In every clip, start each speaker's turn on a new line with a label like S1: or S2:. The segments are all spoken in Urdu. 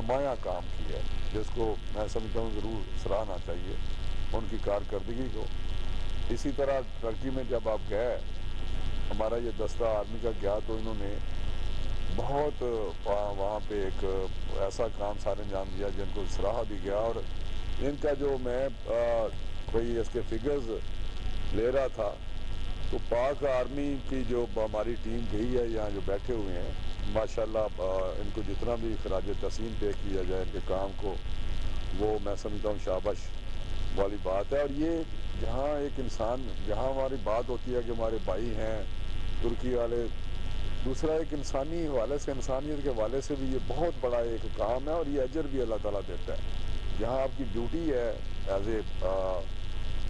S1: نمایاں کام کیا ہے، جس کو میں سمجھتا ہوں ضرور سراہنا چاہیے ان کی کارکردگی کو۔ اسی طرح ترکی میں جب آپ گئے، ہمارا یہ دستہ آرمی کا گیا تو انہوں نے بہت وہاں پہ ایک ایسا کام سارے انجام دیا جن کو سراہا بھی گیا، اور ان کا جو میں کوئی اس کے فگرز لے رہا تھا تو پاک آرمی کی جو ہماری ٹیم گئی ہے یہاں جو بیٹھے ہوئے ہیں، ماشاءاللہ ان کو جتنا بھی خراج تحسین پے کیا جائے ان کے کام کو، وہ میں سمجھتا ہوں شابش والی بات ہے۔ اور یہ جہاں ایک انسان، جہاں ہماری بات ہوتی ہے کہ ہمارے بھائی ہیں ترکی والے، دوسرا ایک انسانی حوالے سے، انسانیت کے حوالے سے بھی یہ بہت بڑا ایک کام ہے، اور یہ اجر بھی اللہ تعالیٰ دیتا ہے۔ جہاں آپ کی ڈیوٹی ہے ایز اے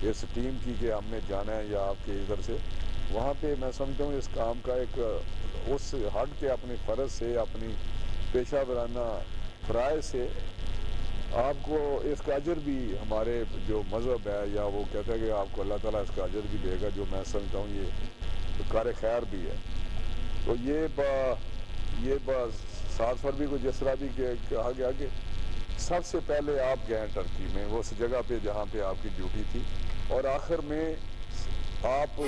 S1: اس ٹیم کی کہ ہم نے جانا ہے یا آپ کے ادھر سے، وہاں پہ میں سمجھتا ہوں اس کام کا ایک اس ہٹ کے اپنی فرض سے، اپنی پیشہ ورانہ فرائض سے آپ کو اس کا اجر بھی، ہمارے جو مذہب ہے یا وہ کہتا ہے کہ آپ کو اللہ تعالیٰ اس کا اجر بھی دے گا، جو میں سمجھتا ہوں یہ کار خیر بھی ہے۔ تو یہ 7 فروری کو جس طرح بھی کہا گیا کہ سب سے پہلے آپ گئے ٹرکی میں اس جگہ پہ جہاں پہ آپ کی ڈیوٹی تھی، اور آخر میں آپ